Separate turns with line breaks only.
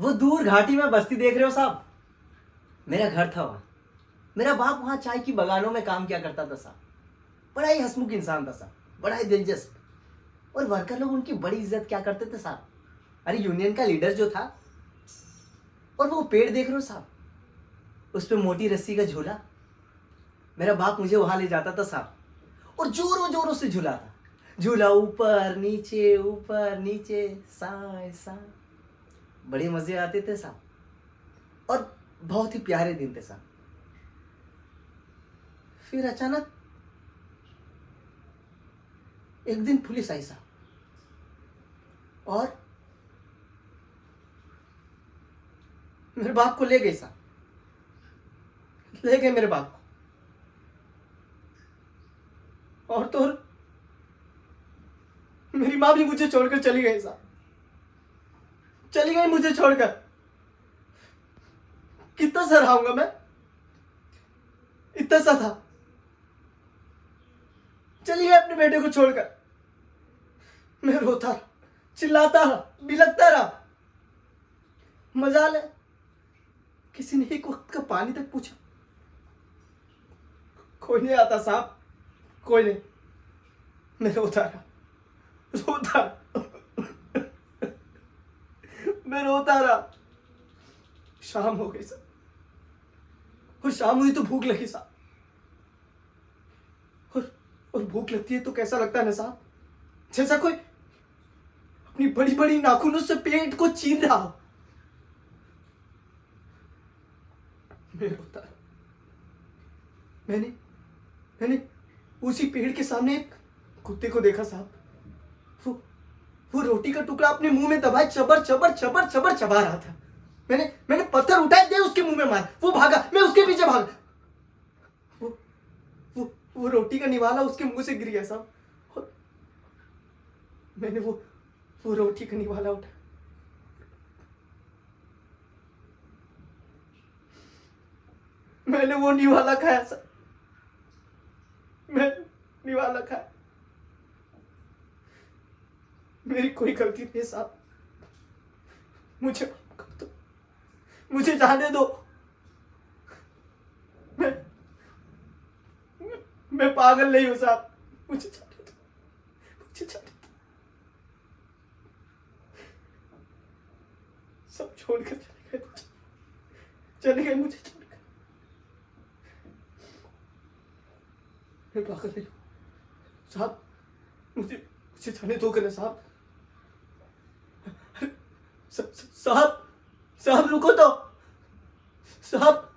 वो दूर घाटी में बस्ती देख रहे हो साहब, मेरा घर था वहां। मेरा बाप वहां चाय की बगानों में काम किया करता था साहब। बड़ा ही हंसमुख इंसान था साहब, बड़ा ही दिलचस्प। और वर्कर लोग उनकी बड़ी इज्जत क्या करते थे साहब। अरे यूनियन का लीडर जो था, और वो पेड़ देख रहे हो साहब, उस पे मोटी रस्सी का झूला, मेरा बाप मुझे वहां ले जाता था साहब, और जोरों जोरों से झूला था। झूला ऊपर नीचे साए साए, बड़े मजे आते थे साहब, और बहुत ही प्यारे दिन थे साहब। फिर अचानक एक दिन पुलिस आई साहब, और मेरे बाप को ले गए साहब, ले गए मेरे बाप को। और तो और मेरी माँ भी मुझे छोड़कर चली गई साहब, चली गई मुझे छोड़कर। कितना सा रहाऊंगा मैं, इतना सा था, चली गई अपने बेटे को छोड़कर। मैं रोता रहा, चिल्लाता रहा, बिलखता रहा। मजाल है किसी ने एक वक्त का पानी तक पूछा। कोई नहीं आता साहब, कोई नहीं। मैं रोता रहा, मैं रोता रहा। शाम हो गई साहब, और शाम हुई तो भूख लगी साहब। और भूख लगती है तो कैसा लगता है ना साहब, जैसा कोई अपनी बड़ी बड़ी नाखूनों से पेट को चीर रहा हो। मैं रोता रहा। मैंने उसी पेड़ के सामने एक कुत्ते को देखा साहब। वो रोटी का टुकड़ा अपने मुंह में दबाए चबर चबर चबर चबर चबा रहा था। मैंने पत्थर उठाए, दे उसके मुंह में मार। वो भागा, मैं उसके पीछे भागा। वो रोटी का निवाला उसके मुंह से गिर गया साहब, और मैंने वो रोटी का निवाला उठाया। मैंने वो निवाला खाया साहब, मैं निवाला खाया। मेरी कोई गलती नहीं साहब, मुझे माफ कर दो, मुझे जाने दो। मैं पागल नहीं हूं साहब, मुझे जाने दो, मुझे जाने दो। सब छोड़कर चले गए मुझे छोड़कर। मैं पागल नहीं हूं साहब, मुझे जाने दो ना साहब। साहब रुको तो साहब।